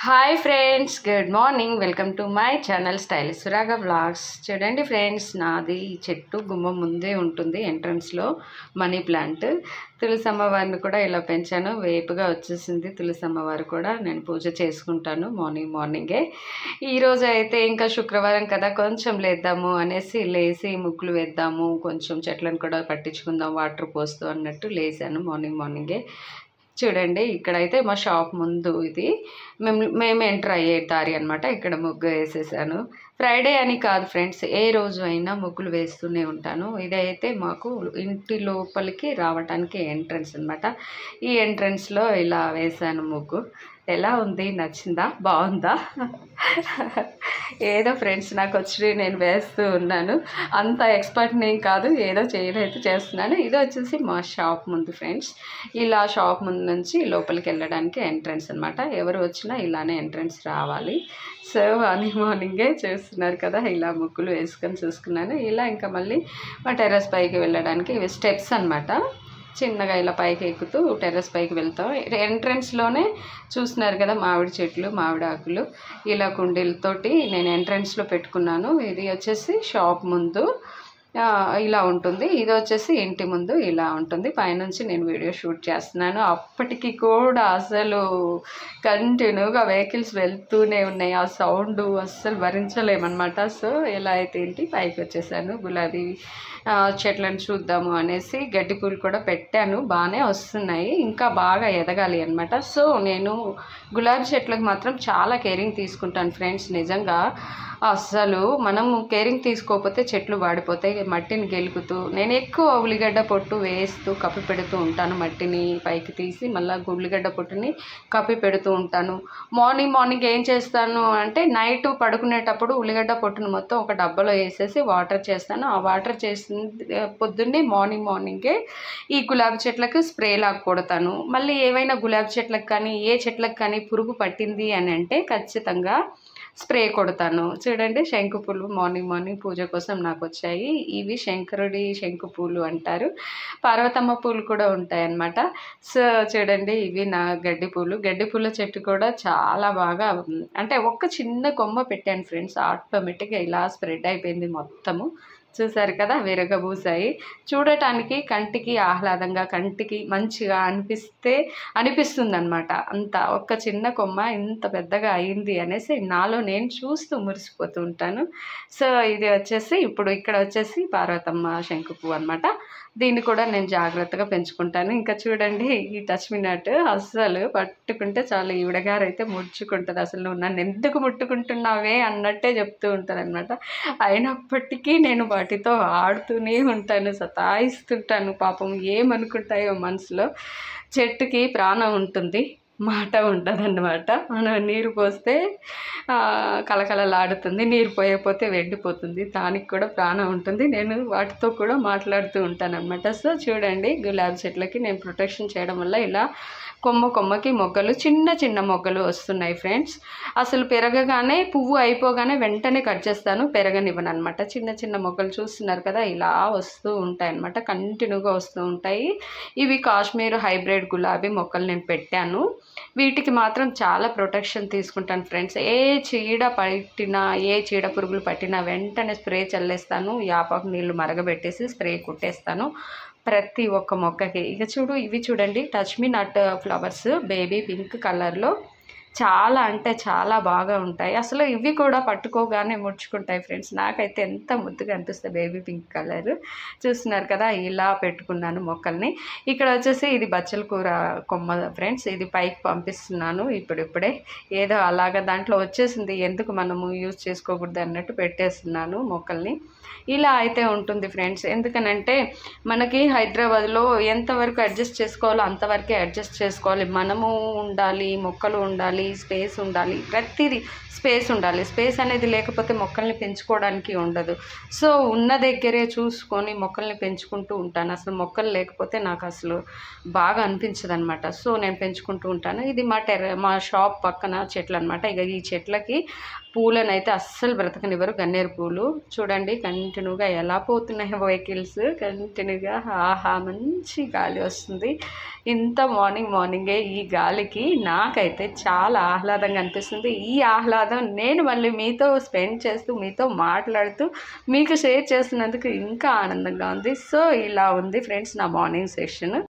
Hi friends, good morning. Welcome to my channel stylish Suraga vlogs. చూడండి friends, నాది చెట్టు గుమ్మం ముందే ఉంటుంది ఎంట్రన్స్లో మనీ ప్లాంట్. తులసమ్మ వారిని కూడా ఇలా పెంచాను, వేపుగా వచ్చేసింది తులసమ్మ వారు కూడా. నేను పూజ చేసుకుంటాను మార్నింగే. ఈరోజు అయితే ఇంకా శుక్రవారం కదా, కొంచెం లేద్దాము అనేసి లేసి ముగ్గులు వేద్దాము, కొంచెం చెట్లను కూడా పట్టించుకుందాం వాటర్ పోస్తూ అన్నట్టు లేసాను మార్నింగే. చూడండి, ఇక్కడైతే మా షాప్ ముందు ఇది మేము ఎంటర్ అయ్యే దారి అనమాట. ఇక్కడ ముగ్గు వేసేసాను. ఫ్రైడే అని కాదు ఫ్రెండ్స్, ఏ రోజు అయినా ముగ్గులు వేస్తూనే ఉంటాను. ఇదైతే మాకు ఇంటి లోపలికి రావడానికి ఎంట్రన్స్ అనమాట. ఈ ఎంట్రన్స్లో ఇలా వేసాను ముగ్గు. ఎలా ఉంది? నచ్చిందా? బాగుందా? ఏదో ఫ్రెండ్స్, నాకు వచ్చి నేను వేస్తూ ఉన్నాను. అంత ఎక్స్పర్ట్ నేను కాదు, ఏదో చేయనైతే చేస్తున్నాను. ఇది వచ్చేసి మా షాప్ ముందు ఫ్రెండ్స్. ఇలా షాప్ ముందు నుంచి లోపలికి వెళ్ళడానికి ఎంట్రన్స్ అనమాట. ఎవరు వచ్చినా ఇలానే ఎంట్రన్స్ రావాలి. సో మార్నింగే చేస్తున్నారు కదా, ఇలా ముగ్గులు వేసుకొని చూసుకున్నాను. ఇలా ఇంకా మళ్ళీ మా టెర్రస్ పైకి వెళ్ళడానికి ఇవి స్టెప్స్ అనమాట. చిన్నగా ఇలా పైకి ఎక్కుతూ టెర్రస్ పైకి వెళ్తాం. ఎంట్రన్స్లోనే చూస్తున్నారు కదా మామిడి చెట్లు, మామిడి ఆకులు ఇలా కుండీలతోటి నేను ఎంట్రన్స్లో పెట్టుకున్నాను. ఇది వచ్చేసి షాప్ ముందు ఇలా ఉంటుంది. ఇది వచ్చేసి ఇంటి ముందు ఇలా ఉంటుంది. పైనుంచి నేను వీడియో షూట్ చేస్తున్నాను. అప్పటికి కూడా అసలు కంటిన్యూగా వెహికల్స్ వెళ్తూనే ఉన్నాయి. ఆ సౌండ్ అస్సలు భరించలేమన్నమాట. సో ఎలా అయితే ఏంటి పైకి వచ్చేసాను. గులాబీ చెట్లను చూద్దాము అనేసి గడ్డి పూలు కూడా పెట్టాను, బాగానే వస్తున్నాయి, ఇంకా బాగా ఎదగాలి అనమాట. సో నేను గులాబీ చెట్లకు మాత్రం చాలా కేరింగ్ తీసుకుంటాను ఫ్రెండ్స్. నిజంగా అస్సలు మనం కేరింగ్ తీసుకోకపోతే చెట్లు వాడిపోతాయి. మట్టిని గెలుకుతూ నేను ఎక్కువ ఉల్లిగడ్డ పొట్టు వేస్తూ కప్పి పెడుతూ ఉంటాను. మట్టిని పైకి తీసి మళ్ళీ ఉల్లిగడ్డ పొట్టుని కప్పి పెడుతూ ఉంటాను. మార్నింగ్ ఏం చేస్తాను అంటే, నైట్ పడుకునేటప్పుడు ఉల్లిగడ్డ పొట్టును మొత్తం ఒక డబ్బాలో వేసేసి వాటర్ చేస్తాను. ఆ వాటర్ చేసిన పొద్దున్నే మార్నింగే ఈ గులాబీ చెట్లకు స్ప్రే లాగా కొడతాను. మళ్ళీ ఏవైనా గులాబీ చెట్లకు కానీ ఏ చెట్లకు కానీ పురుగు పట్టింది అని అంటే ఖచ్చితంగా స్ప్రే కొడతాను. చూడండి, శంకు పూలు మార్నింగ్ పూజ కోసం నాకు వచ్చాయి. ఇవి శంకు పూలు అంటారు. పార్వతమ్మ పూలు కూడా ఉంటాయి అన్నమాట. సో చూడండి, ఇవి నా గడ్డి పూల చెట్టు కూడా చాలా బాగా, అంటే ఒక్క చిన్న కొమ్మ పెట్టాను ఫ్రెండ్స్, ఆటోమేటిక్గా ఇలా స్ప్రెడ్ అయిపోయింది మొత్తము. చూసారు కదా, విరగబూసాయి. చూడటానికి కంటికి ఆహ్లాదంగా, కంటికి మంచిగా అనిపిస్తుంది అనమాట. అంత ఒక్క చిన్న కొమ్మ ఇంత పెద్దగా అయింది అనేసి నాలో నేను చూస్తూ మురిసిపోతూ ఉంటాను. సో ఇది వచ్చేసి ఇప్పుడు ఇక్కడ వచ్చేసి పార్వతమ్మ శంకు పువ్వు అనమాట. దీన్ని కూడా నేను జాగ్రత్తగా పెంచుకుంటాను. ఇంకా చూడండి, ఈ టచ్ మీ నాట్ అస్సలు పట్టుకుంటే చాలు ఈవిడగారు అయితే ముడుచుకుంటుంది. అసలు నువ్వు నన్ను ఎందుకు ముట్టుకుంటున్నావే అన్నట్టే చెప్తూ ఉంటుంది అనమాట. అయినప్పటికీ నేను వాటితో ఆడుతూనే ఉంటాను, సతాయిస్తుంటాను. పాపం ఏమనుకుంటాయో మనసులో. చెట్టుకి ప్రాణం ఉంటుంది, మాట ఉంటుందన్నమాట. మనం నీరు పోస్తే కలకలలాడుతుంది, నీరు పోయకపోతే వెండిపోతుంది. దానికి కూడా ప్రాణం ఉంటుంది. నేను వాటితో కూడా మాట్లాడుతూ ఉంటాను అనమాట. సో చూడండి, గులాబీ చెట్లకి నేను ప్రొటెక్షన్ చేయడం వల్ల ఇలా కొమ్మకి మొగ్గలు, చిన్న మొగ్గలు వస్తున్నాయి ఫ్రెండ్స్. అసలు పెరగగానే పువ్వు అయిపోగానే వెంటనే కట్ చేస్తాను, పెరగనివ్వను అనమాట. చిన్న మొగ్గలు చూస్తున్నారు కదా, ఇలా వస్తూ ఉంటాయి అనమాట, కంటిన్యూగా వస్తూ ఉంటాయి. ఇవి కాశ్మీర్ హైబ్రిడ్ గులాబీ మొక్కలు నేను పెట్టాను. వీటికి మాత్రం చాలా ప్రొటెక్షన్ తీసుకుంటాను ఫ్రెండ్స్. ఏ చీడ పురుగులు పట్టినా వెంటనే స్ప్రే చల్లేస్తాను. యాపాకు నీళ్ళు మరగబెట్టేసి స్ప్రే కుట్టేస్తాను ప్రతి ఒక్క మొక్కకి. ఇక ఇవి చూడండి, టచ్ మీ నట్ ఫ్లవర్స్ బేబీ పింక్ కలర్లో చాలా అంటే చాలా బాగా ఉంటాయి. అసలు ఇవి కూడా పట్టుకోగానే ముడుచుకుంటాయి ఫ్రెండ్స్. నాకైతే ఎంత ముద్దుగా అనిపిస్తుంది బేబీ పింక్ కలర్. చూస్తున్నారు కదా, ఇలా పెట్టుకున్నాను మొక్కల్ని. ఇక్కడ వచ్చేసి ఇది బచ్చల కూర కొమ్మ ఫ్రెండ్స్. ఇది పైకి పంపిస్తున్నాను ఇప్పుడే. ఏదో అలాగా దాంట్లో వచ్చేసింది, ఎందుకు మనము యూజ్ చేసుకోకూడదు అన్నట్టు పెట్టేస్తున్నాను మొక్కల్ని. ఇలా అయితే ఉంటుంది ఫ్రెండ్స్. ఎందుకనంటే మనకి హైదరాబాద్లో ఎంతవరకు అడ్జస్ట్ చేసుకోవాలో అంతవరకే అడ్జస్ట్ చేసుకోవాలి. మనము ఉండాలి, మొక్కలు ఉండాలి, స్పేస్ ఉండాలి, ప్రతిదీ స్పేస్ ఉండాలి. స్పేస్ అనేది లేకపోతే మొక్కల్ని పెంచుకోవడానికి ఉండదు. సో ఉన్న దగ్గరే చూసుకొని మొక్కల్ని పెంచుకుంటూ ఉంటాను. అసలు మొక్కలు లేకపోతే నాకు అసలు బాగా అనిపించదు అనమాట. సో నేను పెంచుకుంటూ ఉంటాను. ఇది మా షాప్ పక్కన చెట్లు అనమాట. ఇక ఈ చెట్లకి పూలను అయితే అస్సలు బ్రతకనివ్వరు, గన్నేరు పూలు. చూడండి కంటిన్యూగా ఎలా పోతున్నాయి వెహికల్స్, కంటిన్యూగా. ఆహా, మంచి గాలి వస్తుంది. ఇంత మార్నింగే ఈ గాలికి నాకైతే చాలా చాలా ఆహ్లాదంగా అనిపిస్తుంది. ఈ ఆహ్లాదం నేను మళ్ళీ మీతో స్పెండ్ చేస్తూ, మీతో మాట్లాడుతూ, మీకు షేర్ చేస్తున్నందుకు ఇంకా ఆనందంగా ఉంది. సో ఇలా ఉంది ఫ్రెండ్స్ నా మార్నింగ్ సెషన్.